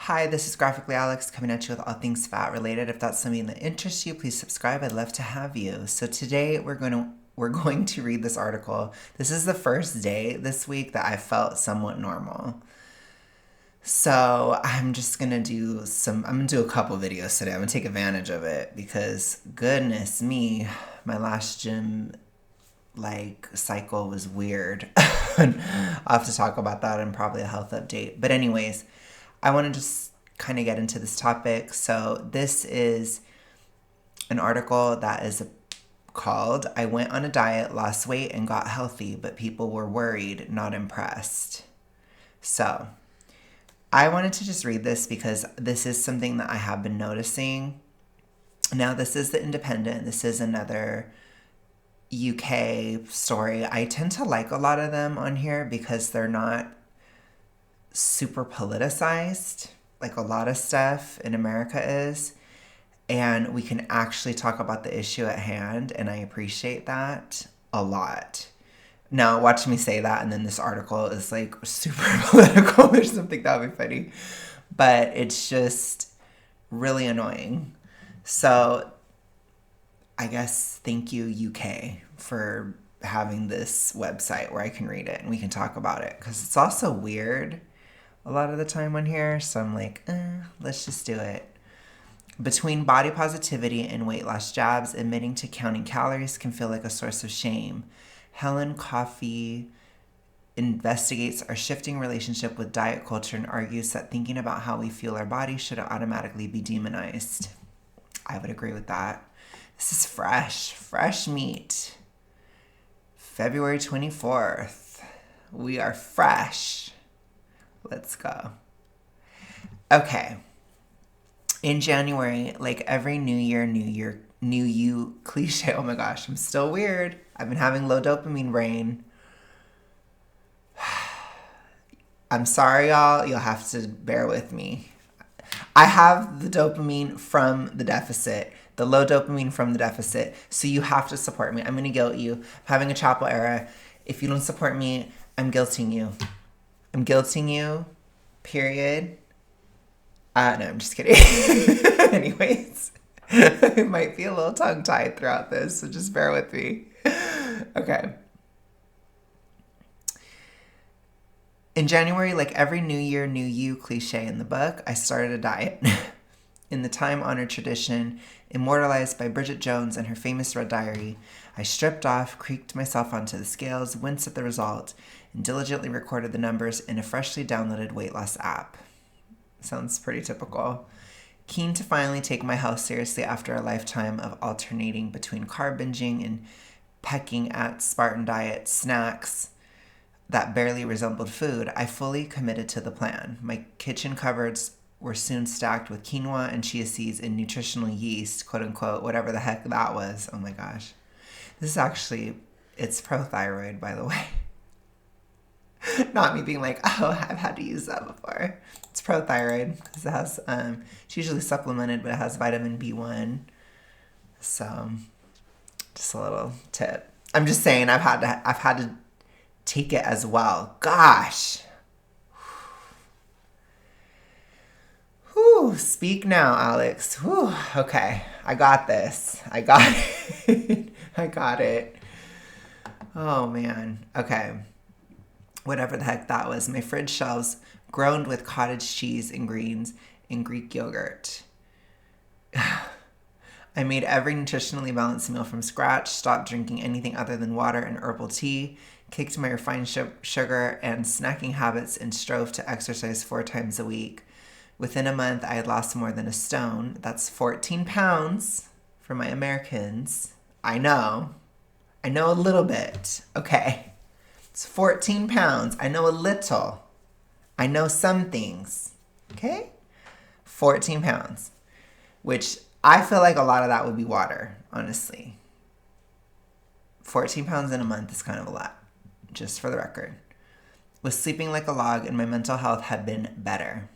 Hi, this is Graphically Alex coming at you with all things fat related. If that's something that interests you, please subscribe. I'd love to have you. So today we're going to read this article. This is the first day this week that I felt somewhat normal. So I'm gonna do a couple videos today. I'm gonna take advantage of it because goodness me, my last gym cycle was weird. I'll have to talk about that in probably a health update. But anyways, I want to just kind of get into this topic. So this is an article that is called "I Went on a Diet, Lost Weight, and Got Healthy, but People Were Worried, Not Impressed." So I wanted to just read this because this is something that I have been noticing. Now, this is the Independent. This is another UK story. I tend to like a lot of them on here because they're not super politicized like a lot of stuff in America is. And we can actually talk about the issue at hand. And I appreciate that a lot. Now, watch me say that. And then this article is like super political or something. That would be funny. But it's just really annoying. So I guess thank you, UK, for having this website where I can read it and we can talk about it. Because it's also weird a lot of the time on here. So I'm like, let's just do it. Between body positivity and weight loss jabs, admitting to counting calories can feel like a source of shame. Helen Coffey investigates our shifting relationship with diet culture and argues that thinking about how we feel our body should automatically be demonized. I would agree with that. This is fresh meat. February 24th. We are fresh. Let's go. Okay. In January, like every New Year, New You cliche. Oh my gosh, I'm still weird. I've been having low dopamine brain. I'm sorry, y'all. You'll have to bear with me. I have the dopamine from the deficit, the low dopamine from the deficit. So you have to support me. I'm going to guilt you. I'm having a chapel era. If you don't support me, I'm guilting you. I'm guilting you, period. No, I'm just kidding. Anyways, I might be a little tongue-tied throughout this, so just bear with me. Okay. In January, like every New Year, New You cliche in the book, I started a diet. In the time-honored tradition, immortalized by Bridget Jones and her famous Red Diary, I stripped off, creaked myself onto the scales, winced at the result, and diligently recorded the numbers in a freshly downloaded weight loss app. Sounds pretty typical. Keen to finally take my health seriously after a lifetime of alternating between carb binging and pecking at Spartan diet snacks that barely resembled food, I fully committed to the plan. My kitchen cupboards were soon stacked with quinoa and chia seeds and nutritional yeast, quote unquote, whatever the heck that was. Oh my gosh. This is actually, it's pro-thyroid, by the way. Not me being like, oh, I've had to use that before. It's pro-thyroid because it has, it's usually supplemented, but it has vitamin B1. So, just a little tip. I'm just saying I've had to take it as well. Gosh. Whew, speak now, Alex. Whew, okay, I got this. I got it. I got it. Oh, man. Okay. Whatever the heck that was. My fridge shelves groaned with cottage cheese and greens and Greek yogurt. I made every nutritionally balanced meal from scratch, stopped drinking anything other than water and herbal tea, kicked my refined sugar and snacking habits, and strove to exercise 4 times a week. Within a month, I had lost more than a stone. That's 14 pounds for my Americans. I know a little bit. Okay. It's 14 pounds. I know a little. I know some things. Okay? 14 pounds. Which I feel like a lot of that would be water, honestly. 14 pounds in a month is kind of a lot, just for the record. Was sleeping like a log and my mental health had been better.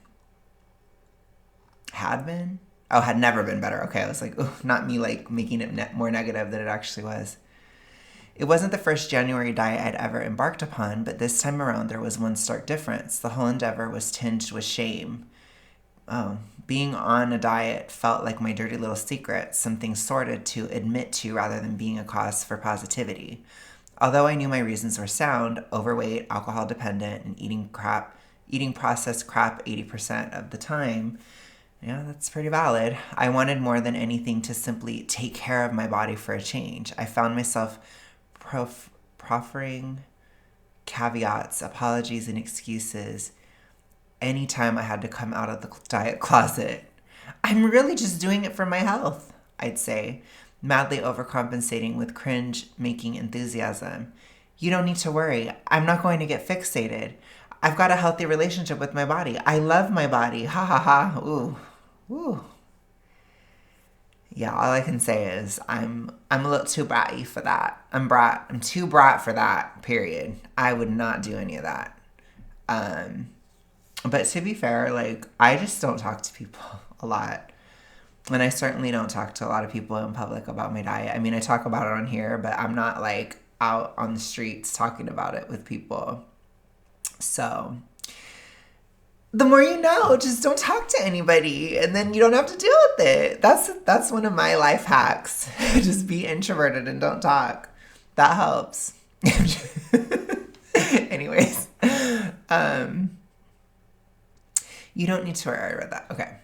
Had been? Oh, had never been better. Okay, I was like, not me like making it more negative than it actually was. It wasn't the first January diet I'd ever embarked upon, but this time around there was one stark difference. The whole endeavor was tinged with shame. Oh, being on a diet felt like my dirty little secret, something sordid to admit to rather than being a cause for positivity. Although I knew my reasons were sound, overweight, alcohol dependent, and eating processed crap 80% of the time, yeah, that's pretty valid. I wanted more than anything to simply take care of my body for a change. I found myself proffering caveats, apologies, and excuses anytime I had to come out of the diet closet. I'm really just doing it for my health, I'd say, madly overcompensating with cringe making enthusiasm. You don't need to worry. I'm not going to get fixated. I've got a healthy relationship with my body. I love my body. Ha ha ha. Ooh. Ooh. Yeah, all I can say is I'm a little too bratty for that. I'm too brat for that, period. I would not do any of that. Um but to be fair, like I just don't talk to people a lot. And I certainly don't talk to a lot of people in public about my diet. I mean, I talk about it on here, but I'm not like out on the streets talking about it with people. So, the more you know, just don't talk to anybody and then you don't have to deal with it. That's one of my life hacks. Just be introverted and don't talk. That helps. Anyways, you don't need to worry about that. Okay.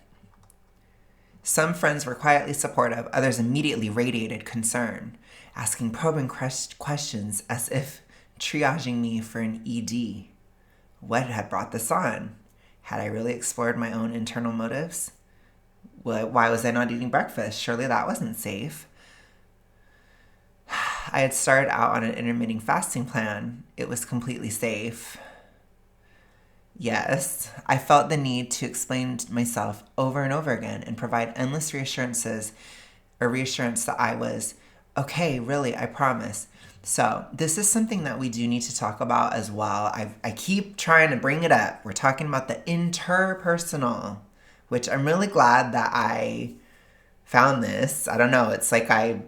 Some friends were quietly supportive, others immediately radiated concern, asking probing questions as if triaging me for an ED. What had brought this on? Had I really explored my own internal motives? Why was I not eating breakfast? Surely that wasn't safe. I had started out on an intermittent fasting plan. It was completely safe. Yes, I felt the need to explain myself over and over again and provide endless reassurance that I was okay, really, I promise. So, this is something that we do need to talk about as well. I keep trying to bring it up. We're talking about the interpersonal, which I'm really glad that I found this. I don't know, it's like I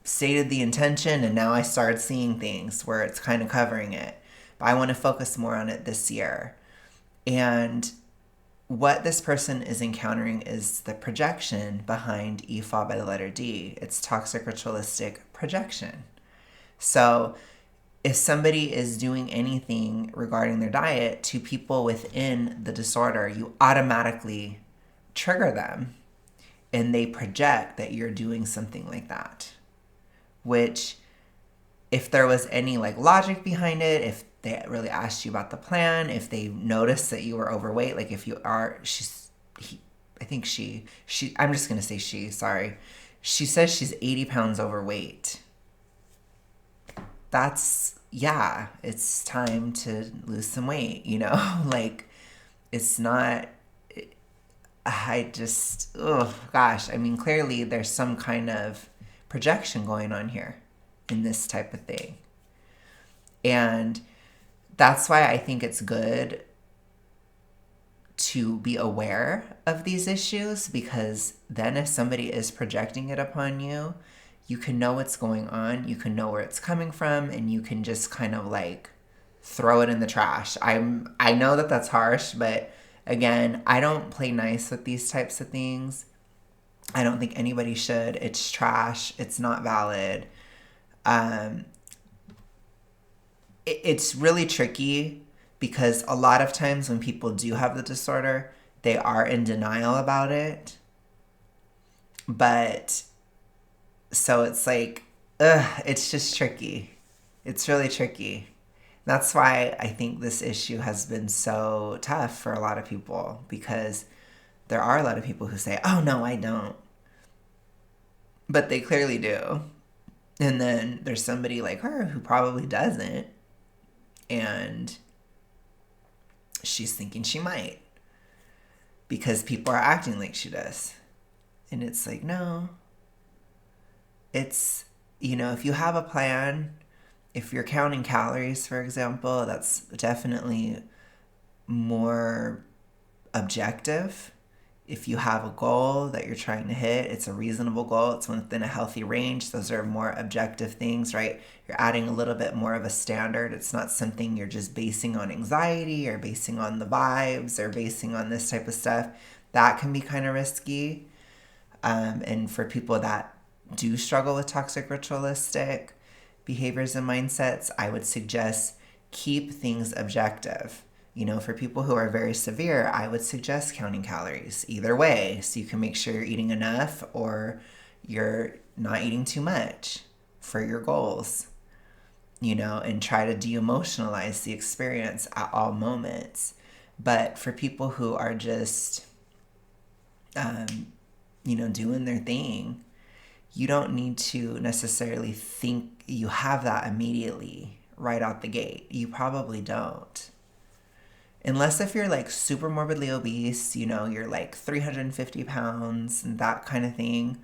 stated the intention and now I started seeing things where it's kind of covering it. But I want to focus more on it this year. And what this person is encountering is the projection behind EFA by the letter D. It's toxic ritualistic projection. So if somebody is doing anything regarding their diet to people within the disorder, you automatically trigger them and they project that you're doing something like that. Which, if there was any like logic behind it, if they really asked you about the plan, if they noticed that you were overweight, like if you are, I'm just going to say she, sorry. She says she's 80 pounds overweight. Yeah, it's time to lose some weight, you know? Like, it's not, oh gosh. I mean, clearly there's some kind of projection going on here in this type of thing. And that's why I think it's good to be aware of these issues, because then if somebody is projecting it upon you, you can know what's going on, you can know where it's coming from, and you can just kind of like throw it in the trash. I know that that's harsh, but again, I don't play nice with these types of things. I don't think anybody should. It's trash. It's not valid. It's really tricky because a lot of times when people do have the disorder, they are in denial about it. But so it's like, it's just tricky. It's really tricky. That's why I think this issue has been so tough for a lot of people, because there are a lot of people who say, oh no, I don't. But they clearly do. And then there's somebody like her who probably doesn't. And she's thinking she might, because people are acting like she does. And it's like, no. It's, if you have a plan, if you're counting calories, for example, that's definitely more objective If you have a goal that you're trying to hit, it's a reasonable goal, it's within a healthy range. Those are more objective things, right? You're adding a little bit more of a standard. It's not something you're just basing on anxiety or basing on the vibes or basing on this type of stuff. That can be kind of risky. And for people that do struggle with toxic ritualistic behaviors and mindsets, I would suggest keep things objective. For people who are very severe, I would suggest counting calories either way, so you can make sure you're eating enough or you're not eating too much for your goals, and try to de-emotionalize the experience at all moments. But for people who are just, doing their thing, you don't need to necessarily think you have that immediately right out the gate. You probably don't. Unless if you're like super morbidly obese, you're like 350 pounds and that kind of thing,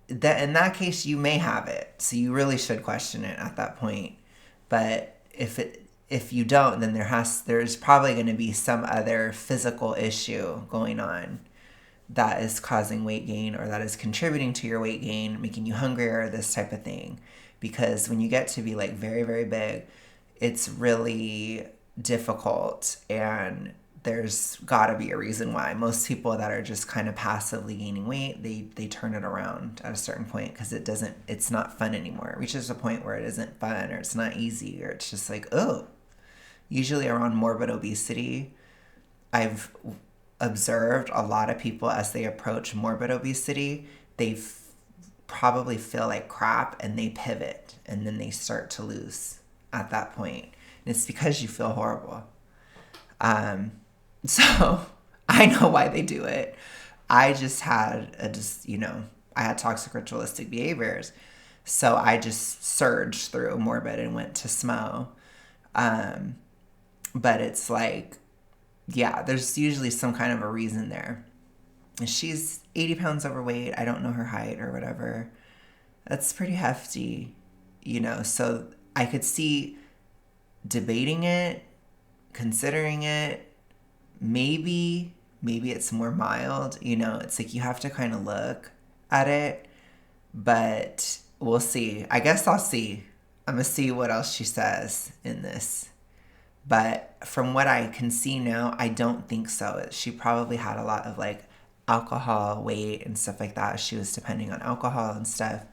that in that case you may have it. So you really should question it at that point. But if you don't, then there's probably going to be some other physical issue going on that is causing weight gain, or that is contributing to your weight gain, making you hungrier, this type of thing. Because when you get to be like very, very big, it's really difficult, and there's got to be a reason why. Most people that are just kind of passively gaining weight, they turn it around at a certain point, because it's not fun anymore. It reaches a point where it isn't fun, or it's not easy, or it's just like, oh. Usually around morbid obesity, I've observed a lot of people as they approach morbid obesity, they probably feel like crap and they pivot, and then they start to lose at that point. And it's because you feel horrible. So I know why they do it. I just had I had toxic ritualistic behaviors. So I just surged through morbid and went to SMO. But it's like, yeah, there's usually some kind of a reason there. She's 80 pounds overweight. I don't know her height or whatever. That's pretty hefty, so I could see debating it, considering it. Maybe it's more mild, it's like you have to kind of look at it, but we'll see. I guess I'll see. I'm going to see what else she says in this. But from what I can see now, I don't think so. She probably had a lot of like alcohol weight and stuff like that. She was depending on alcohol and stuff.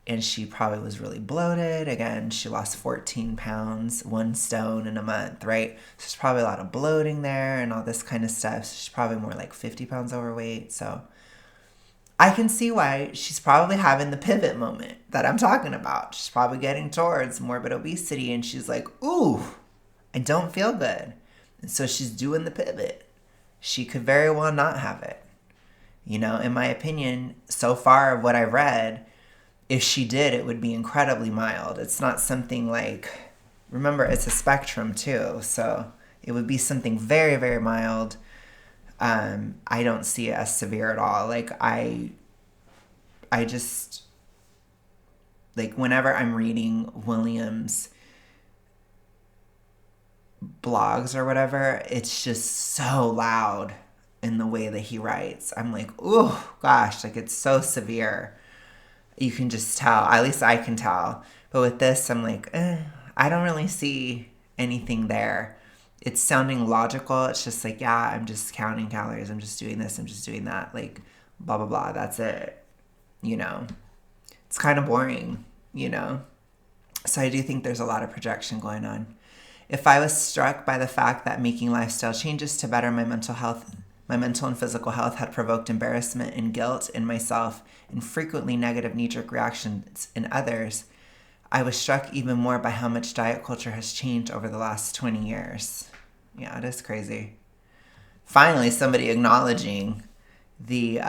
And she probably was really bloated. Again, she lost 14 pounds, 1 stone in a month, right? So there's probably a lot of bloating there and all this kind of stuff. So she's probably more like 50 pounds overweight. So I can see why she's probably having the pivot moment that I'm talking about. She's probably getting towards morbid obesity, and she's like, ooh, I don't feel good. And so she's doing the pivot. She could very well not have it. In my opinion, so far of what I've read, if she did, it would be incredibly mild. It's not something like, remember, it's a spectrum too. So it would be something very, very mild. I don't see it as severe at all. Like I just, like whenever I'm reading William's blogs or whatever, it's just so loud in the way that he writes. I'm like, oh gosh, like it's so severe. You can just tell, at least I can tell. But with this, I'm like, I don't really see anything there. It's sounding logical. It's just like, yeah, I'm just counting calories. I'm just doing this. I'm just doing that. Like, blah, blah, blah. That's it. It's kind of boring, So I do think there's a lot of projection going on. If I was struck by the fact that making lifestyle changes to better my mental health, my mental and physical health had provoked embarrassment and guilt in myself and frequently negative knee-jerk reactions in others, I was struck even more by how much diet culture has changed over the last 20 years. Yeah, it is crazy. Finally, somebody acknowledging the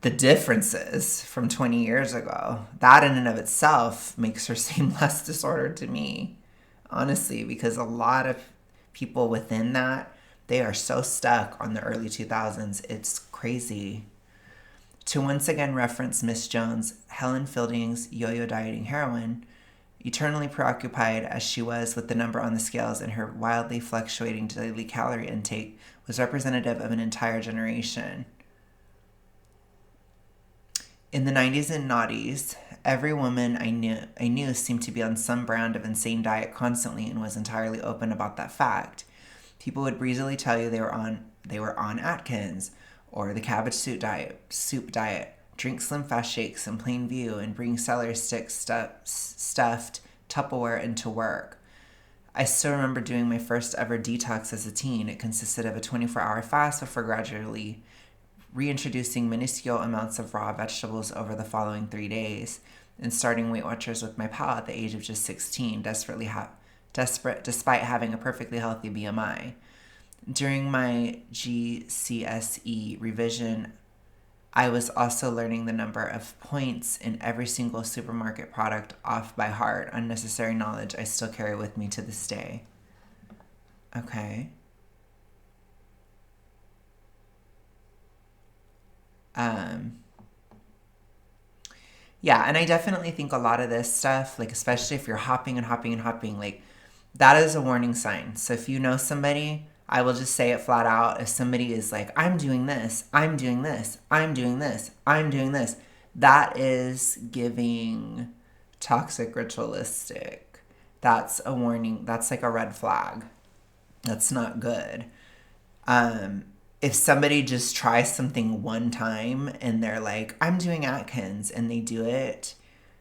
differences from 20 years ago. That in and of itself makes her seem less disordered to me, honestly, because a lot of people within that, they are so stuck on the early 2000s. It's crazy. To once again reference Miss Jones, Helen Fielding's yo-yo dieting heroine, Eternally preoccupied as she was with the number on the scales, and her wildly fluctuating daily calorie intake was representative of an entire generation. In the 90s and noughties, every woman I knew seemed to be on some brand of insane diet constantly and was entirely open about that fact. People would breezily tell you they were on Atkins or the cabbage soup diet, drink Slim Fast shakes in plain view, and bring celery sticks stuffed Tupperware into work. I still remember doing my first ever detox as a teen. It consisted of a 24-hour fast before gradually reintroducing minuscule amounts of raw vegetables over the following 3 days, and starting Weight Watchers with my pal at the age of just 16, desperate despite having a perfectly healthy BMI. During my GCSE revision, I was also learning the number of points in every single supermarket product off by heart, unnecessary knowledge I still carry with me to this day. Okay. Yeah, and I definitely think a lot of this stuff, like especially if you're hopping and hopping and hopping, like that is a warning sign. So if you know somebody, I will just say it flat out. If somebody is like, I'm doing this, I'm doing this, I'm doing this, I'm doing this, that is giving toxic ritualistic. That's a warning. That's like a red flag. That's not good. If somebody just tries something one time and they're like, I'm doing Atkins, and they do it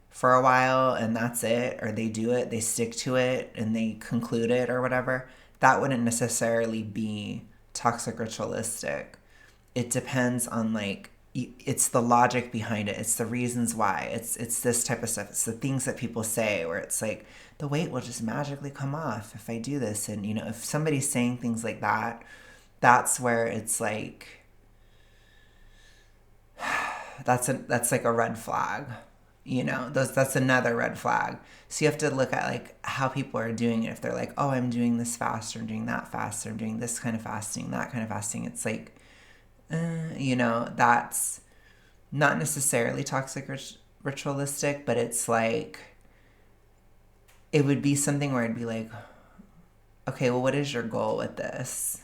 for a while and that's it, or they do it, they stick to it, and they conclude it or whatever, that wouldn't necessarily be toxic ritualistic. It depends on like, it's the logic behind it. It's the reasons why. It's this type of stuff. It's the things that people say where it's like, the weight will just magically come off if I do this. And, you know, if somebody's saying things like that, that's where it's like, that's like a red flag, you know, that's another red flag. So you have to look at like how people are doing it. If they're like, oh, I'm doing this fast, or I'm doing that fast, or I'm doing this kind of fasting, that kind of fasting, it's like, you know, that's not necessarily toxic ritualistic, but it's like, it would be something where I'd be like, okay, well, what is your goal with this?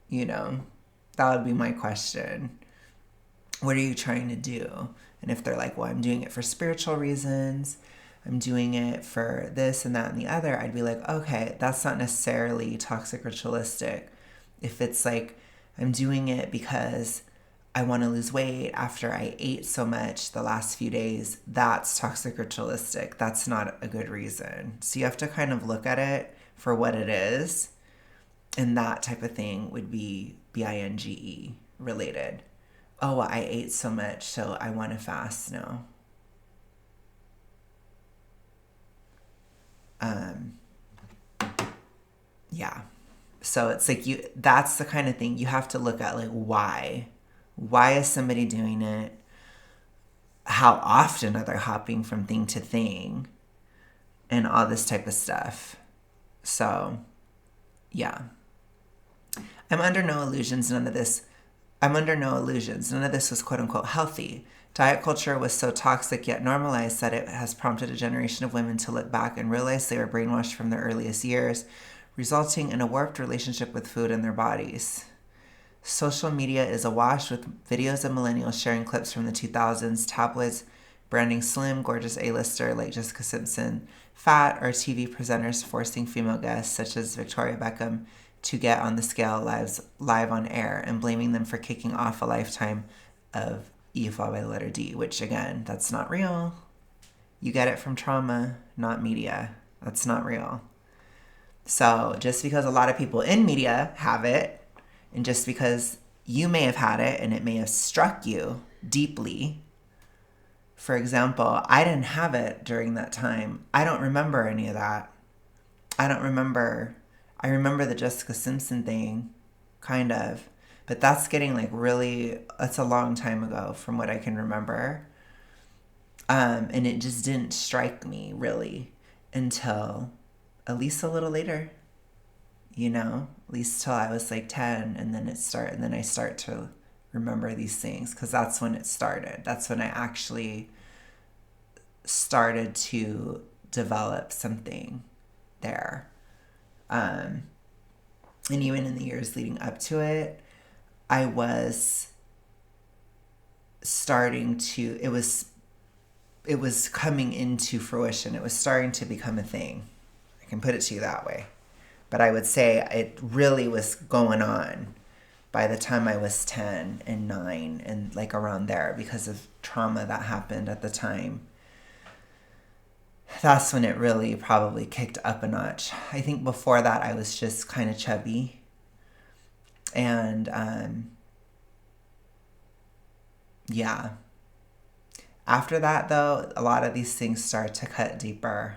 You know, that would be my question. What are you trying to do? And if they're like, well, I'm doing it for spiritual reasons, I'm doing it for this and that and the other, I'd be like, okay, that's not necessarily toxic ritualistic. If it's like, I'm doing it because I want to lose weight after I ate so much the last few days, that's toxic ritualistic. That's not a good reason. So you have to kind of look at it for what it is. And that type of thing would be binge related. Oh, well, I ate so much, so I want to fast now. Yeah. So it's like that's the kind of thing you have to look at, like, why? Why is somebody doing it? How often are they hopping from thing to thing? And all this type of stuff. So, yeah. I'm under no illusions. None of this was quote unquote healthy. Diet culture was so toxic yet normalized that it has prompted a generation of women to look back and realize they were brainwashed from their earliest years, resulting in a warped relationship with food and their bodies. Social media is awash with videos of millennials sharing clips from the 2000s, tabloids branding slim, gorgeous A-lister like Jessica Simpson fat, or TV presenters forcing female guests such as Victoria Beckham to get on the scale live on air and blaming them for kicking off a lifetime of E followed by the letter D, which again, that's not real. You get it from trauma, not media. That's not real. So just because a lot of people in media have it, and just because you may have had it and it may have struck you deeply. For example, I didn't have it during that time. I don't remember any of that. I remember the Jessica Simpson thing, kind of. But that's getting like really, that's a long time ago from what I can remember. And it just didn't strike me really until at least a little later, you know, at least till I was like 10, and then I start to remember these things, because that's when it started. That's when I actually started to develop something there. And even in the years leading up to it, I was starting to, it was coming into fruition. It was starting to become a thing. I can put it to you that way. But I would say it really was going on by the time I was 10 and 9 and like around there, because of trauma that happened at the time. That's when it really probably kicked up a notch. I think before that I was just kind of chubby. And yeah. After that, though, a lot of these things start to cut deeper.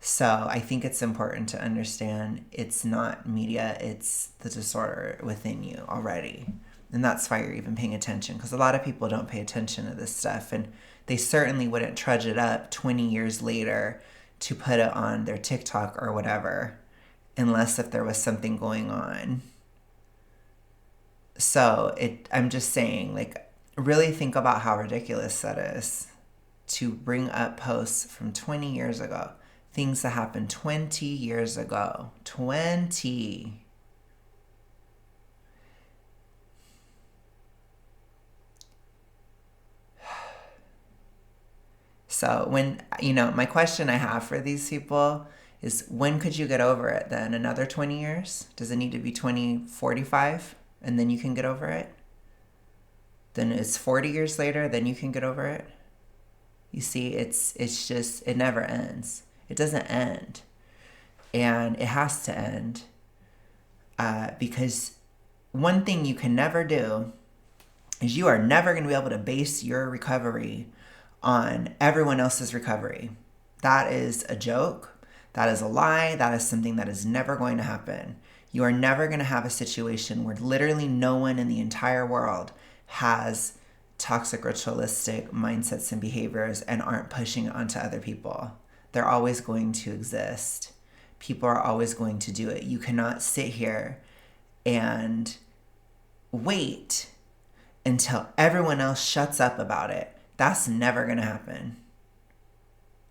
So I think it's important to understand it's not media, it's the disorder within you already. And that's why you're even paying attention, because a lot of people don't pay attention to this stuff, and they certainly wouldn't trudge it up 20 years later to put it on their TikTok or whatever, unless if there was something going on. So I'm just saying, like, really think about how ridiculous that is to bring up posts from 20 years ago. Things that happened 20 years ago. 20. So when, my question I have for these people is, when could you get over it then? Another 20 years? Does it need to be 2045 and then you can get over it? Then it's 40 years later, then you can get over it? You see, it's just, it never ends. It doesn't end. And it has to end. Because one thing you can never do is you are never going to be able to base your recovery on everyone else's recovery. That is a joke. That is a lie. That is something that is never going to happen. You are never going to have a situation where literally no one in the entire world has toxic ritualistic mindsets and behaviors and aren't pushing it onto other people. They're always going to exist. People are always going to do it. You cannot sit here and wait until everyone else shuts up about it. That's never going to happen.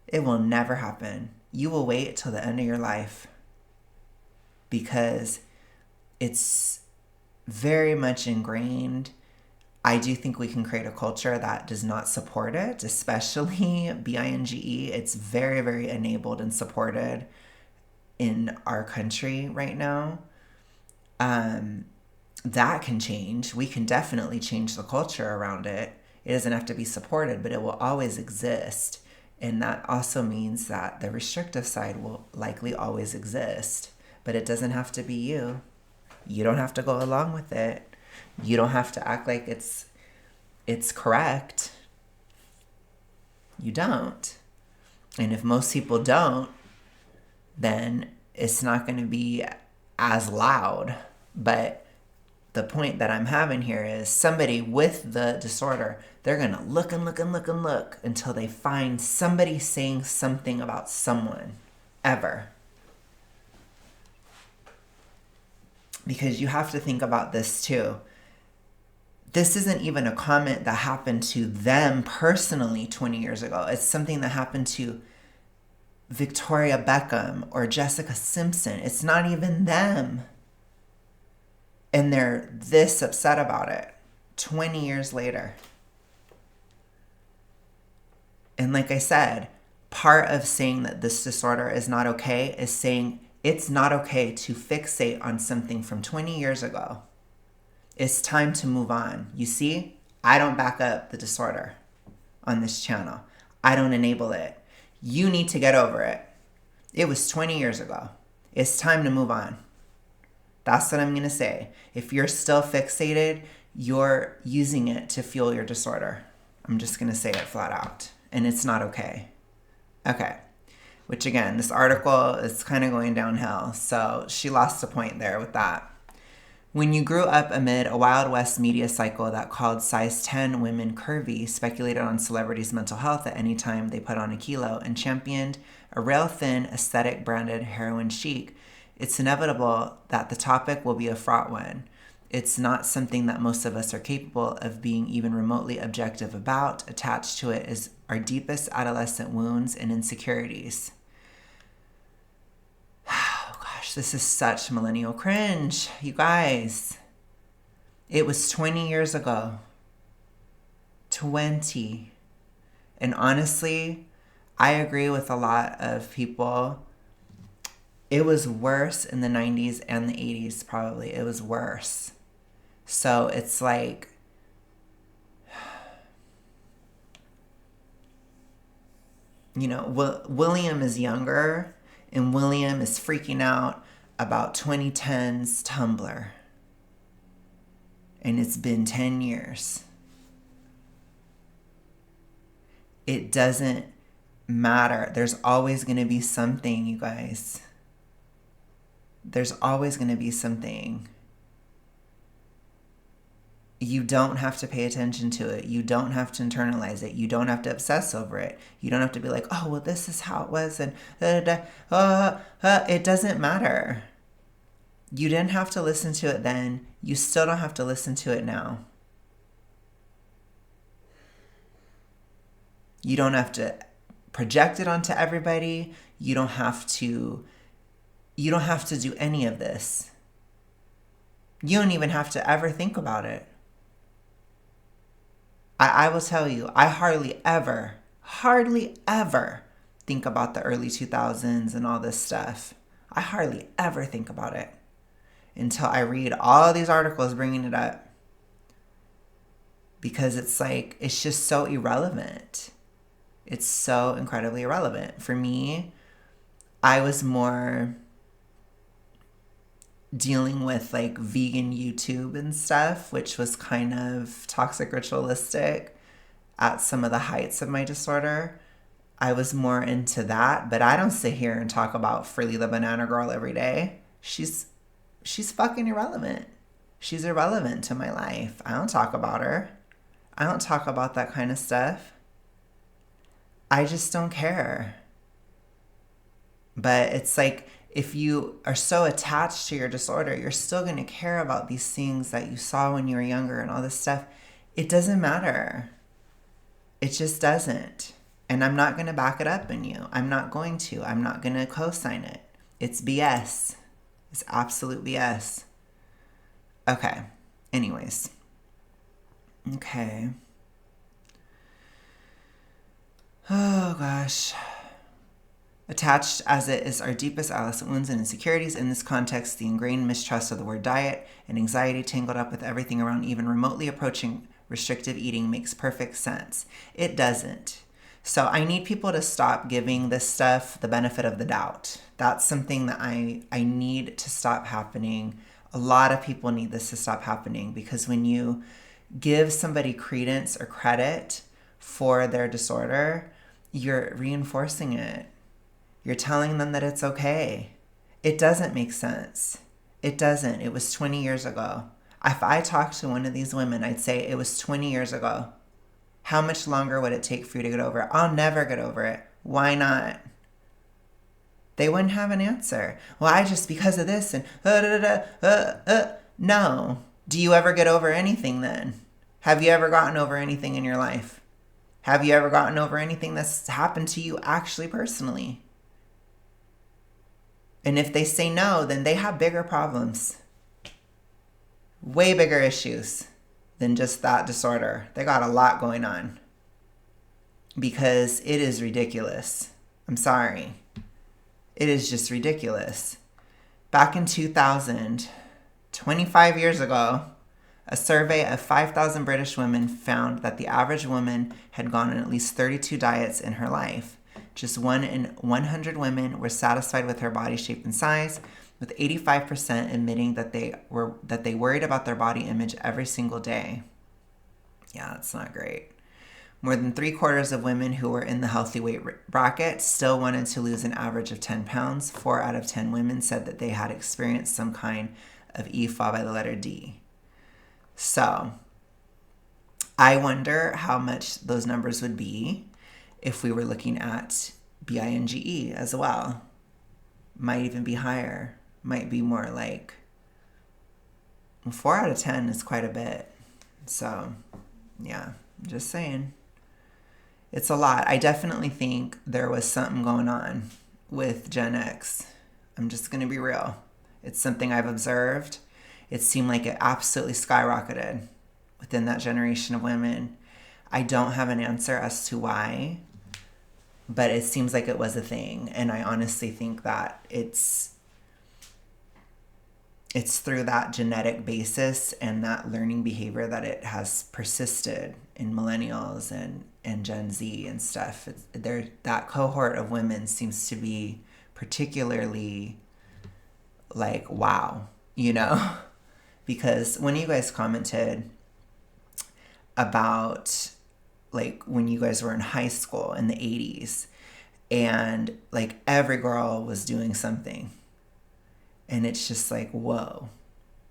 It will never happen. You will wait till the end of your life, because it's very much ingrained. I do think we can create a culture that does not support it, especially binge. It's very, very enabled and supported in our country right now. That can change. We can definitely change the culture around it. It doesn't have to be supported, but it will always exist. And that also means that the restrictive side will likely always exist, but it doesn't have to be you. You don't have to go along with it. You don't have to act like it's correct. You don't. And if most people don't, then it's not going to be as loud. But the point that I'm having here is, somebody with the disorder, they're going to look and look and look and look until they find somebody saying something about someone, ever. Because you have to think about this too. This isn't even a comment that happened to them personally 20 years ago. It's something that happened to Victoria Beckham or Jessica Simpson. It's not even them. And they're this upset about it 20 years later. And like I said, part of saying that this disorder is not okay is saying it's not okay to fixate on something from 20 years ago. It's time to move on. You see, I don't back up the disorder on this channel. I don't enable it. You need to get over it. It was 20 years ago. It's time to move on. That's what I'm going to say. If you're still fixated, you're using it to fuel your disorder. I'm just going to say it flat out. And it's not okay. Okay. Which again, this article is kind of going downhill. So she lost a point there with that. When you grew up amid a Wild West media cycle that called size 10 women curvy, speculated on celebrities' mental health at any time they put on a kilo, and championed a rail-thin aesthetic branded heroin chic, it's inevitable that the topic will be a fraught one. It's not something that most of us are capable of being even remotely objective about. Attached to it is our deepest adolescent wounds and insecurities. Oh gosh, this is such millennial cringe, you guys. It was 20 years ago. 20. And honestly, I agree with a lot of people. It was worse in the 90s and the 80s, probably. It was worse. So it's like, you know, William is younger, and William is freaking out about 2010's Tumblr. And it's been 10 years. It doesn't matter. There's always going to be something, you guys. There's always going to be something. You don't have to pay attention to it. You don't have to internalize it. You don't have to obsess over it. You don't have to be like, oh, well, this is how it was. And it doesn't matter. You didn't have to listen to it then. You still don't have to listen to it now. You don't have to project it onto everybody. You don't have to do any of this. You don't even have to ever think about it. I will tell you, I hardly ever think about the early 2000s and all this stuff. I hardly ever think about it until I read all these articles bringing it up. Because it's like, it's just so irrelevant. It's so incredibly irrelevant. For me, I was more dealing with like vegan YouTube and stuff, which was kind of toxic ritualistic at some of the heights of my disorder. I was more into that, but I don't sit here and talk about Frilly the Banana Girl every day. She's fucking irrelevant. She's irrelevant to my life. I don't talk about her. I don't talk about that kind of stuff. I just don't care. But it's like, if you are so attached to your disorder, you're still going to care about these things that you saw when you were younger and all this stuff. It doesn't matter. It just doesn't. And I'm not going to back it up in you. I'm not going to. I'm not going to co-sign it. It's BS. It's absolute BS. Okay. Anyways. Okay. Oh, gosh. Attached as it is our deepest adolescent wounds and insecurities. In this context, the ingrained mistrust of the word diet and anxiety tangled up with everything around even remotely approaching restrictive eating makes perfect sense. It doesn't. So I need people to stop giving this stuff the benefit of the doubt. That's something that I need to stop happening. A lot of people need this to stop happening, because when you give somebody credence or credit for their disorder, you're reinforcing it. You're telling them that it's okay. It doesn't make sense. It doesn't. It was 20 years ago. If I talked to one of these women, I'd say it was 20 years ago. How much longer would it take for you to get over it? I'll never get over it. Why not? They wouldn't have an answer. Well, I just, because of this and No. Do you ever get over anything then? Have you ever gotten over anything in your life? Have you ever gotten over anything that's happened to you actually personally? And if they say no, then they have bigger problems. Way bigger issues than just that disorder. They got a lot going on. Because it is ridiculous. I'm sorry. It is just ridiculous. Back in 2000, 25 years ago, a survey of 5,000 British women found that the average woman had gone on at least 32 diets in her life. Just 1 in 100 women were satisfied with her body shape and size, with 85% admitting that they worried about their body image every single day. Yeah, that's not great. More than 3/4 of women who were in the healthy weight bracket still wanted to lose an average of 10 pounds. 4 out of 10 women said that they had experienced some kind of EFA by the letter D. So, I wonder how much those numbers would be if we were looking at BINGE as well. Might even be higher. Might be more like 4 out of 10 is quite a bit. So, yeah, just saying. It's a lot. I definitely think there was something going on with Gen X. I'm just going to be real. It's something I've observed. It seemed like it absolutely skyrocketed within that generation of women. I don't have an answer as to why, but it seems like it was a thing. And I honestly think that it's through that genetic basis and that learning behavior that it has persisted in millennials and Gen Z and stuff. That cohort of women seems to be particularly like, wow, because when you guys commented about like when you guys were in high school in the 80s and like every girl was doing something, and it's just like, whoa,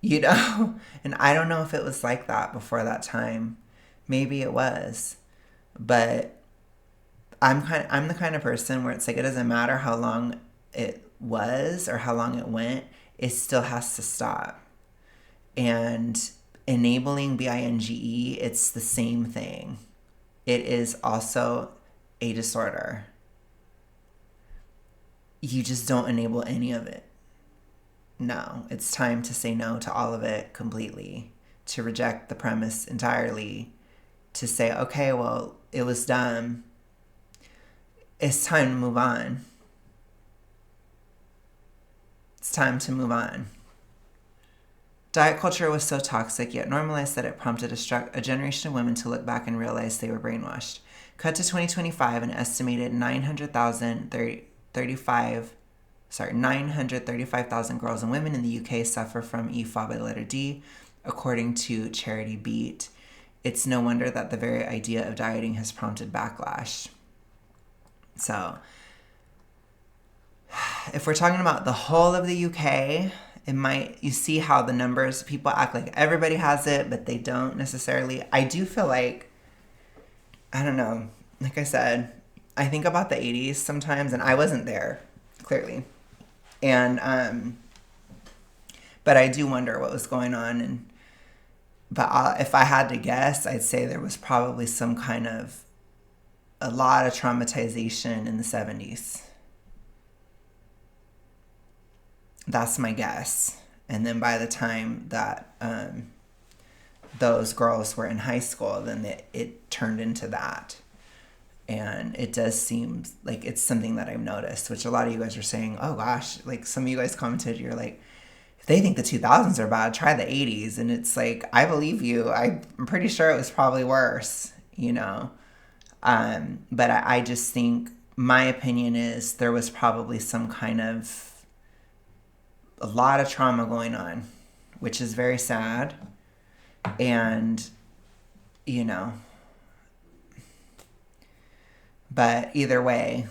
and I don't know if it was like that before that time. Maybe it was, but I'm the kind of person where it's like, it doesn't matter how long it was or how long it went, it still has to stop. And enabling binge, it's the same thing. It is also a disorder. You just don't enable any of it. No, it's time to say no to all of it completely, to reject the premise entirely, to say, okay, well, it was dumb. It's time to move on. It's time to move on. Diet culture was so toxic, yet normalized, that it prompted a generation of women to look back and realize they were brainwashed. Cut to 2025, an estimated 935,000 girls and women in the UK suffer from EFOD by the letter D, according to Charity Beat. It's no wonder that the very idea of dieting has prompted backlash. So, if we're talking about the whole of the UK, you see how the numbers, people act like everybody has it, but they don't necessarily. I do feel like, I don't know, like I said, I think about the 80s sometimes, and I wasn't there, clearly. And, but I do wonder what was going on. But if I had to guess, I'd say there was probably a lot of traumatization in the 70s. That's my guess. And then by the time that those girls were in high school, then it turned into that. And it does seem like it's something that I've noticed, which a lot of you guys are saying, oh gosh, like some of you guys commented, you're like, if they think the 2000s are bad, try the 80s. And it's like, I believe you. I'm pretty sure it was probably worse, But I just think, my opinion is there was probably a lot of trauma going on, which is very sad. And, but either way,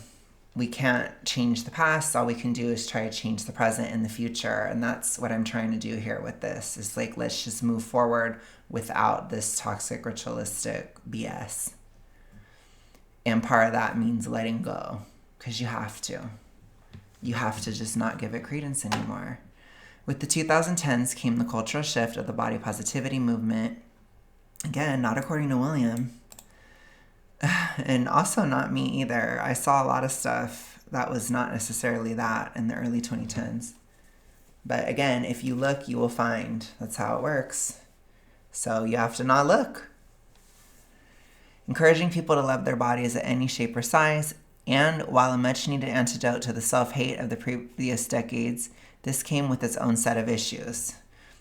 we can't change the past. All we can do is try to change the present and the future. And that's what I'm trying to do here with this, is like, let's just move forward without this toxic ritualistic BS. And part of that means letting go, because you have to. You have to just not give it credence anymore. With the 2010s came the cultural shift of the body positivity movement. Again, not according to William. And also not me either. I saw a lot of stuff that was not necessarily that in the early 2010s. But again, if you look, you will find. That's how it works. So you have to not look. Encouraging people to love their bodies at any shape or size. And while a much-needed antidote to the self-hate of the previous decades, this came with its own set of issues.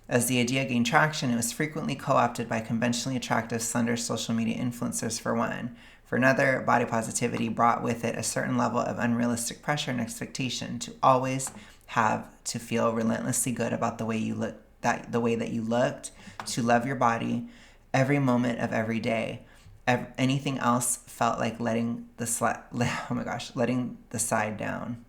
As the idea gained traction, it was frequently co-opted by conventionally attractive, slender social media influencers for one. For another, body positivity brought with it a certain level of unrealistic pressure and expectation to always have to feel relentlessly good about the way that you looked, to love your body every moment of every day. Anything else felt like letting the side down.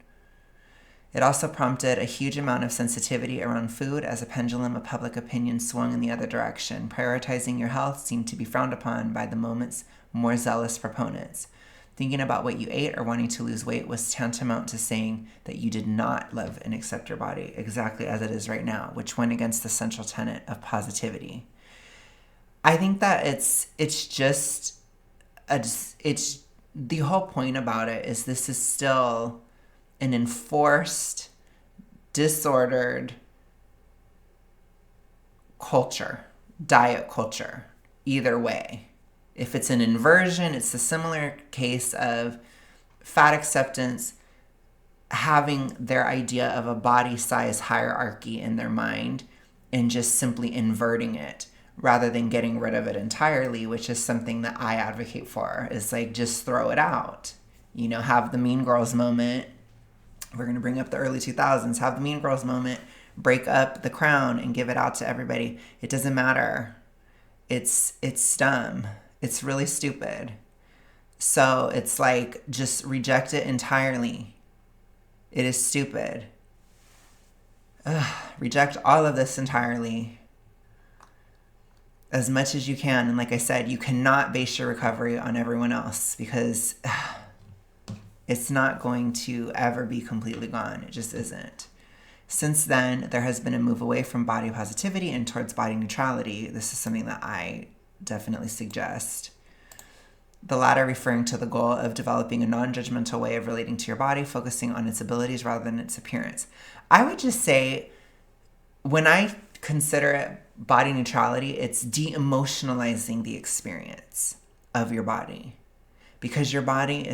It also prompted a huge amount of sensitivity around food as a pendulum of public opinion swung in the other direction. Prioritizing your health seemed to be frowned upon by the moment's more zealous proponents. Thinking about what you ate or wanting to lose weight was tantamount to saying that you did not love and accept your body exactly as it is right now, which went against the central tenet of positivity. I think that it's the whole point about it is this is still an enforced, disordered culture, diet culture, either way. If it's an inversion, it's a similar case of fat acceptance having their idea of a body size hierarchy in their mind and just simply inverting it rather than getting rid of it entirely, which is something that I advocate for, is like just throw it out. You know, have the Mean Girls moment. We're going to bring up the early 2000s. Have the Mean Girls moment, break up the crown and give it out to everybody. It doesn't matter. It's dumb. It's really stupid. So it's like, just reject it entirely. It is stupid. Reject all of this entirely. As much as you can. And like I said, you cannot base your recovery on everyone else because it's not going to ever be completely gone. It just isn't. Since then, there has been a move away from body positivity and towards body neutrality. This is something that I definitely suggest. The latter referring to the goal of developing a non-judgmental way of relating to your body, focusing on its abilities rather than its appearance. I would just say, when I consider it body neutrality, it's de-emotionalizing the experience of your body. Because your body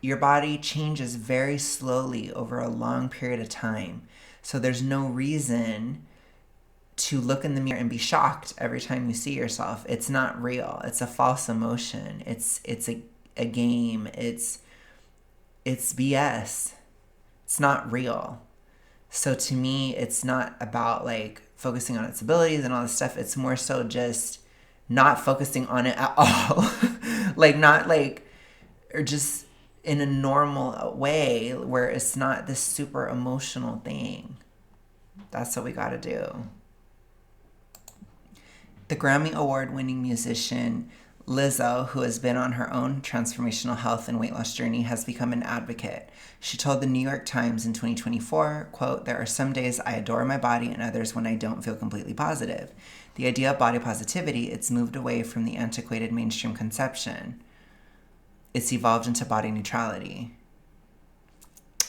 your body changes very slowly over a long period of time. So there's no reason to look in the mirror and be shocked every time you see yourself. It's not real. It's a false emotion. It's a game. It's BS. It's not real. So to me, it's not about like focusing on its abilities and all this stuff. It's more so just not focusing on it at all. Or just in a normal way where it's not this super emotional thing. That's what we got to do. The Grammy Award-winning musician Lizzo, who has been on her own transformational health and weight loss journey, has become an advocate. She told the New York Times in 2024, quote, "There are some days I adore my body and others when I don't feel completely positive. The idea of body positivity, it's moved away from the antiquated mainstream conception. It's evolved into body neutrality."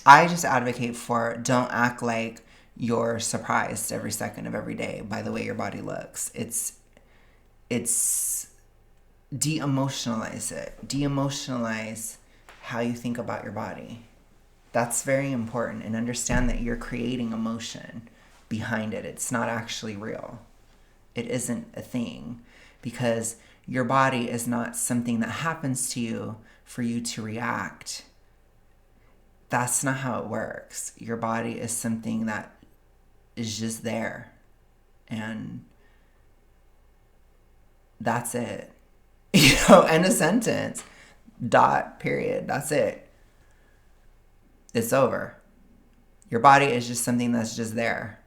I just advocate for don't act like you're surprised every second of every day by the way your body looks. It's de-emotionalize it. De-emotionalize how you think about your body. That's very important, and understand that you're creating emotion behind it. It's not actually real. It isn't a thing, because your body is not something that happens to you for you to react. That's not how it works. Your body is something that is just there, and that's it. End of sentence. Dot, period. That's it. It's over. Your body is just something that's just there.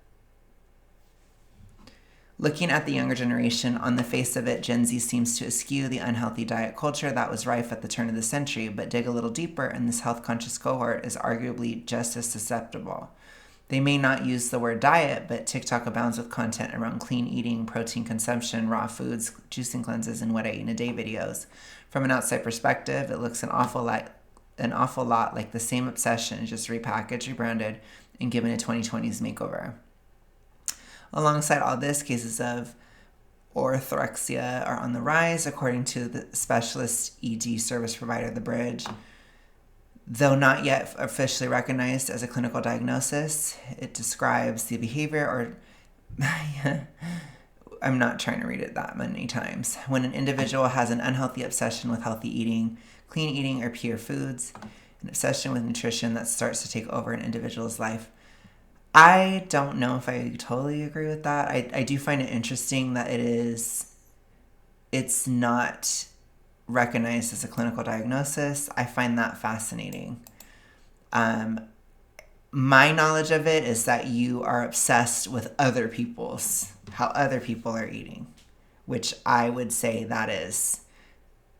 Looking at the younger generation, on the face of it, Gen Z seems to eschew the unhealthy diet culture that was rife at the turn of the century, but dig a little deeper, and this health-conscious cohort is arguably just as susceptible. They may not use the word diet, but TikTok abounds with content around clean eating, protein consumption, raw foods, juicing cleanses, and what I eat in a day videos. From an outside perspective, it looks an awful lot like the same obsession, just repackaged, rebranded, and given a 2020s makeover. Alongside all this, cases of orthorexia are on the rise, according to the specialist ED service provider, The Bridge. Though not yet officially recognized as a clinical diagnosis, it describes the behavior I'm not trying to read it that many times. When an individual has an unhealthy obsession with healthy eating, clean eating, or pure foods, an obsession with nutrition that starts to take over an individual's life. I don't know if I totally agree with that. I do find it interesting that it's not recognized as a clinical diagnosis. I find that fascinating. My knowledge of it is that you are obsessed with how other people are eating, which I would say that is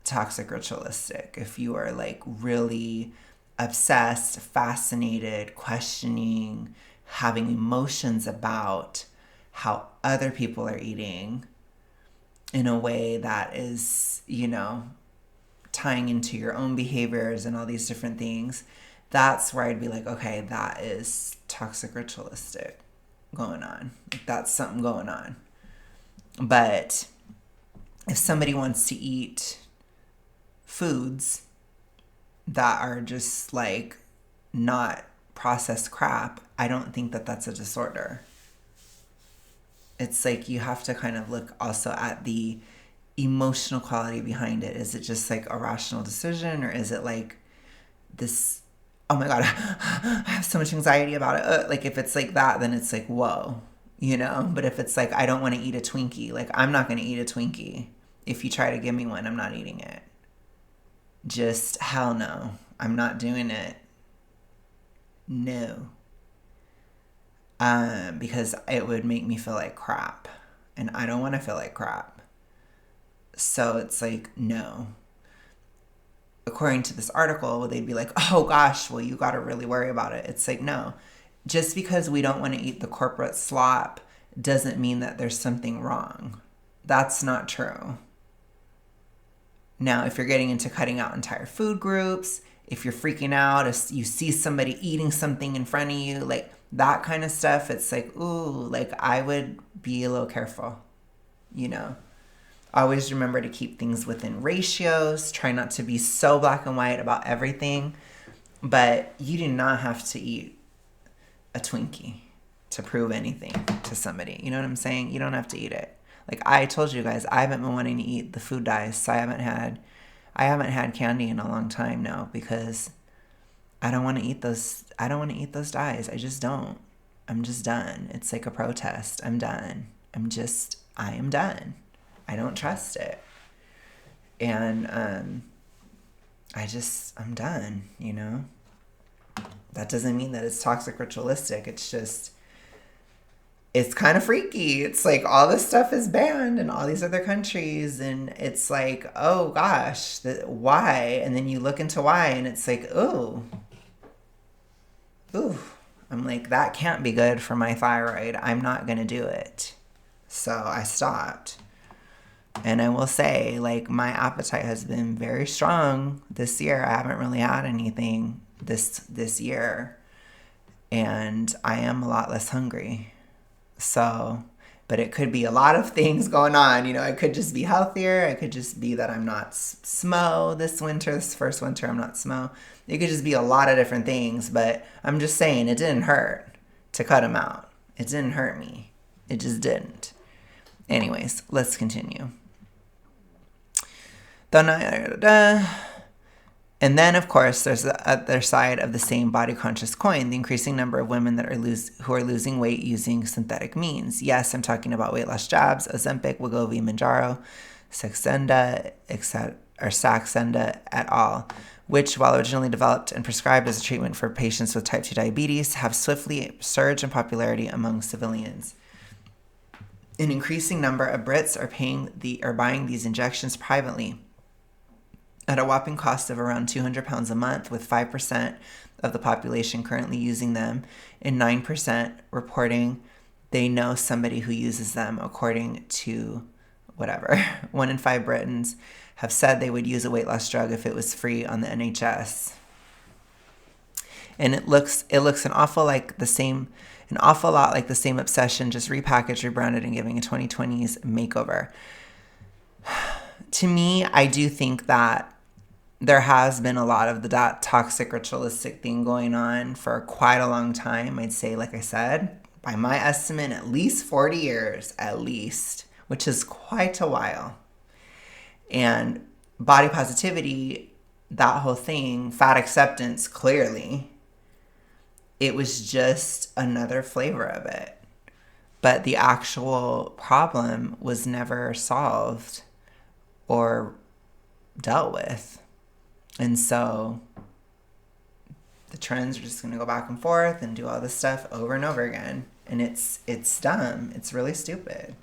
toxic ritualistic. If you are like really obsessed, fascinated, questioning, having emotions about how other people are eating in a way that is, tying into your own behaviors and all these different things, that's where I'd be like, okay, that is toxic ritualistic going on. Like, that's something going on. But if somebody wants to eat foods that are just like not processed crap, I don't think that that's a disorder. It's like you have to kind of look also at the emotional quality behind it. Is it just like a rational decision, or is it like this, oh my God, I have so much anxiety about it. Like if it's like that, then it's like, whoa, But if it's like, I don't want to eat a Twinkie, like I'm not going to eat a Twinkie. If you try to give me one, I'm not eating it. Just hell no. I'm not doing it. No. Because it would make me feel like crap. And I don't want to feel like crap. So it's like, no. According to this article, they'd be like, oh gosh, well, you got to really worry about it. It's like, no. Just because we don't want to eat the corporate slop doesn't mean that there's something wrong. That's not true. Now, if you're getting into cutting out entire food groups, if you're freaking out, if you see somebody eating something in front of you, like that kind of stuff, it's like, ooh, like I would be a little careful, Always remember to keep things within ratios. Try not to be so black and white about everything. But you do not have to eat a Twinkie to prove anything to somebody. You know what I'm saying? You don't have to eat it. Like I told you guys, I haven't been wanting to eat the food dyes. So I haven't had candy in a long time now because I don't want to eat those. I don't want to eat those dyes. I just don't. I'm just done. It's like a protest. I'm done. I am done. I don't trust it. And I'm done, That doesn't mean that it's toxic ritualistic. It's just, it's kind of freaky. It's like all this stuff is banned in all these other countries. And it's like, oh gosh, why? And then you look into why and it's like, ooh. I'm like, that can't be good for my thyroid. I'm not going to do it. So I stopped. And I will say, like, my appetite has been very strong this year. I haven't really had anything this year. And I am a lot less hungry. So, but it could be a lot of things going on. It could just be healthier. It could just be that I'm not SMO this winter. This first winter, I'm not SMO. It could just be a lot of different things. But I'm just saying, it didn't hurt to cut them out. It didn't hurt me. It just didn't. Anyways, let's continue. And then, of course, there's the other side of the same body-conscious coin, the increasing number of women that who are losing weight using synthetic means. Yes, I'm talking about weight loss jabs, Ozempic, Wegovy, Mounjaro, Saxenda, etc., or Saxenda et al., which, while originally developed and prescribed as a treatment for patients with type 2 diabetes, have swiftly surged in popularity among civilians. An increasing number of Brits are buying these injections privately at a whopping cost of around £200 a month, with 5% of the population currently using them and 9% reporting they know somebody who uses them, according to whatever. 1 in 5 Britons have said they would use a weight loss drug if it was free on the NHS. And it looks an awful lot like the same obsession, just repackaged, rebranded, and giving a 2020s makeover. To me, I do think that there has been a lot of that toxic ritualistic thing going on for quite a long time. I'd say, like I said, by my estimate, at least 40 years, which is quite a while. And body positivity, that whole thing, fat acceptance, clearly, it was just another flavor of it. But the actual problem was never solved or dealt with. And so the trends are just going to go back and forth and do all this stuff over and over again. And it's dumb. It's really stupid.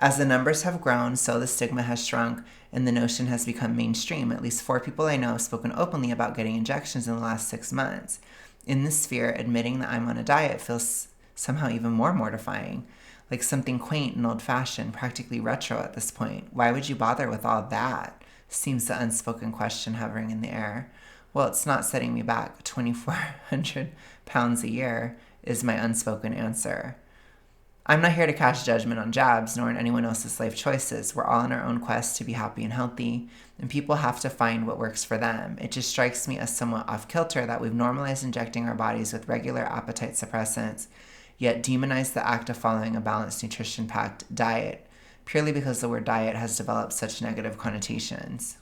As the numbers have grown, so the stigma has shrunk and the notion has become mainstream. At least 4 people I know have spoken openly about getting injections in the last 6 months. In this sphere, admitting that I'm on a diet feels somehow even more mortifying, like something quaint and old-fashioned, practically retro at this point. Why would you bother with all that? Seems the unspoken question hovering in the air. Well, it's not setting me back. 2,400 pounds a year is my unspoken answer. I'm not here to cast judgment on jabs, nor on anyone else's life choices. We're all on our own quest to be happy and healthy, and people have to find what works for them. It just strikes me as somewhat off-kilter that we've normalized injecting our bodies with regular appetite suppressants, yet demonized the act of following a balanced, nutrition-packed diet, purely because the word diet has developed such negative connotations.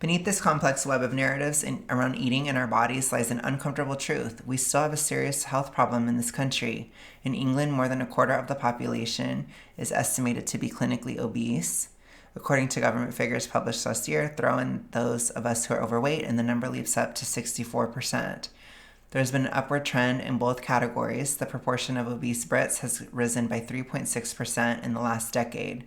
Beneath this complex web of narratives around eating and our bodies lies an uncomfortable truth. We still have a serious health problem in this country. In England, more than a quarter of the population is estimated to be clinically obese. According to government figures published last year, throw in those of us who are overweight, and the number leaps up to 64%. There's been an upward trend in both categories. The proportion of obese Brits has risen by 3.6% in the last decade.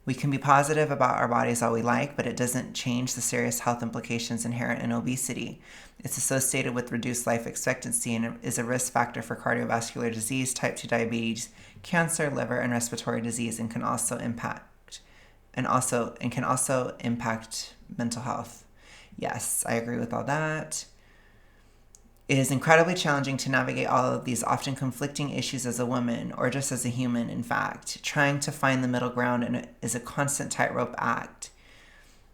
We can be positive about our bodies all we like, but it doesn't change the serious health implications inherent in obesity. It's associated with reduced life expectancy and is a risk factor for cardiovascular disease, type 2 diabetes, cancer, liver, and respiratory disease, and can also impact mental health. Yes, I agree with all that. It is incredibly challenging to navigate all of these often conflicting issues as a woman, or just as a human, in fact. Trying to find the middle ground is a constant tightrope act.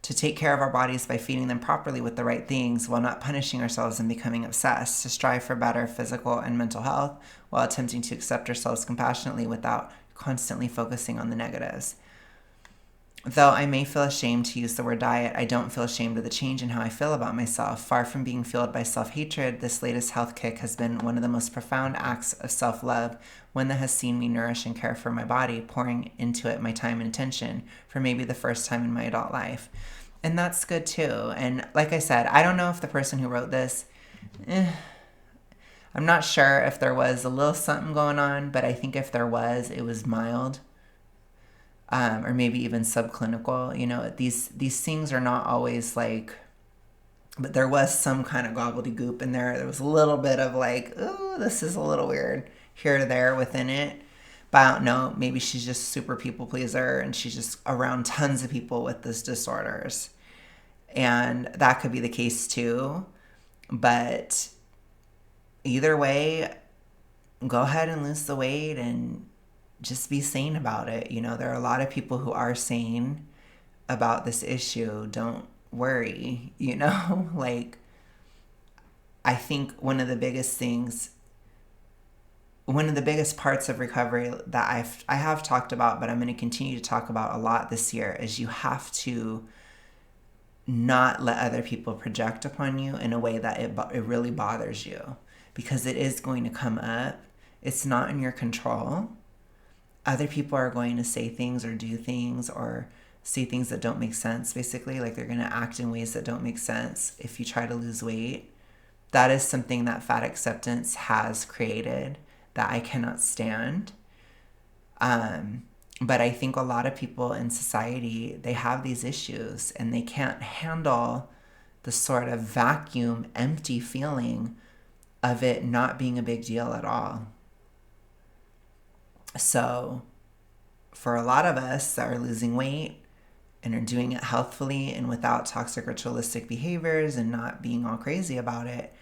To take care of our bodies by feeding them properly with the right things while not punishing ourselves and becoming obsessed. To strive for better physical and mental health while attempting to accept ourselves compassionately without constantly focusing on the negatives. Though I may feel ashamed to use the word diet, I don't feel ashamed of the change in how I feel about myself. Far from being fueled by self-hatred, this latest health kick has been one of the most profound acts of self-love, one that has seen me nourish and care for my body, pouring into it my time and attention for maybe the first time in my adult life. And that's good too. And like I said, I don't know if the person who wrote this, I'm not sure if there was a little something going on, but I think if there was, it was mild. Or maybe even subclinical. You know, these things are not always like, but there was some kind of gobbledygook in there. There was a little bit of like, oh, this is a little weird here or there within it. But I don't know, maybe she's just super people pleaser and she's just around tons of people with these disorders. And that could be the case too. But either way, go ahead and lose the weight and just be sane about it. You know, there are a lot of people who are sane about this issue. Don't worry, you know? Like, I think one of the biggest parts of recovery that I have talked about, but I'm going to continue to talk about a lot this year, is you have to not let other people project upon you in a way that it really bothers you, because it is going to come up. It's not in your control. Other people are going to say things or do things or say things that don't make sense, basically. Like, they're going to act in ways that don't make sense if you try to lose weight. That is something that fat acceptance has created that I cannot stand. But I think a lot of people in society, they have these issues and they can't handle the sort of vacuum, empty feeling of it not being a big deal at all. So for a lot of us that are losing weight and are doing it healthfully and without toxic ritualistic behaviors and not being all crazy about it,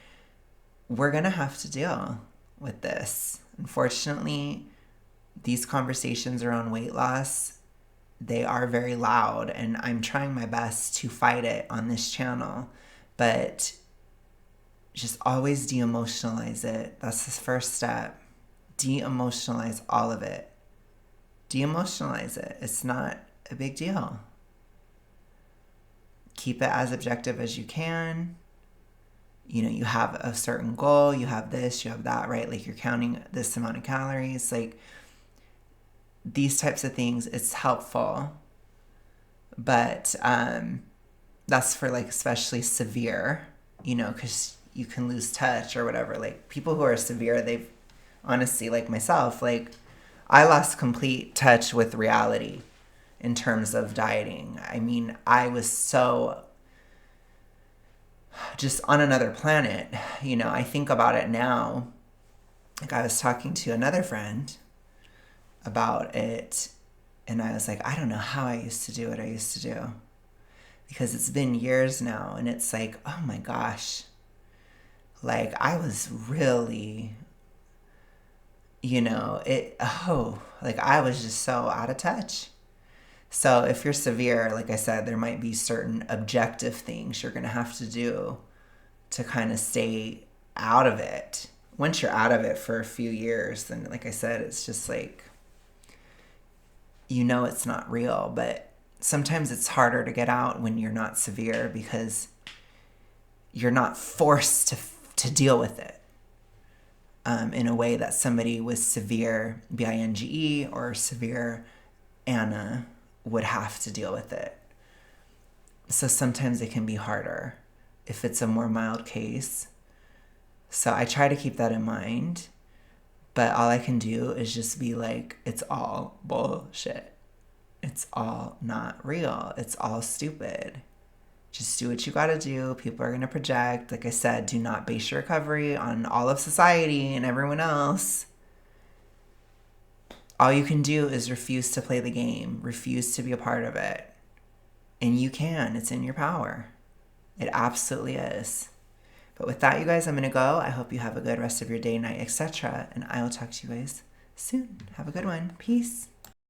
we're going to have to deal with this. Unfortunately, these conversations around weight loss, they are very loud, and I'm trying my best to fight it on this channel, but just always de-emotionalize it. That's the first step. De-emotionalize all of it. De-emotionalize it. It's not a big deal. Keep it as objective as you can. You know, you have a certain goal, you have this, you have that, right? Like, you're counting this amount of calories. Like, these types of things, it's helpful. But that's for, like, especially severe, you know, because you can lose touch or whatever. Like, people who are severe, they've honestly, like myself, like, I lost complete touch with reality in terms of dieting. I mean, I was so just on another planet. You know, I think about it now. Like, I was talking to another friend about it, and I was like, I don't know how I used to do what I used to do, because it's been years now, and it's like, oh my gosh, like I was really, like I was just so out of touch. So if you're severe, like I said, there might be certain objective things you're going to have to do to kind of stay out of it. Once you're out of it for a few years, then like I said, it's just like, it's not real. But sometimes it's harder to get out when you're not severe, because you're not forced to deal with it in a way that somebody with severe BINGE or severe ANA would have to deal with it. So sometimes it can be harder if it's a more mild case. So I try to keep that in mind, but all I can do is just be like, it's all bullshit. It's all not real. It's all stupid. Just do what you gotta do. People are gonna project. Like I said, do not base your recovery on all of society and everyone else. All you can do is refuse to play the game, refuse to be a part of it. And you can. It's in your power. It absolutely is. But with that, you guys, I'm going to go. I hope you have a good rest of your day, night, etc. And I will talk to you guys soon. Have a good one. Peace.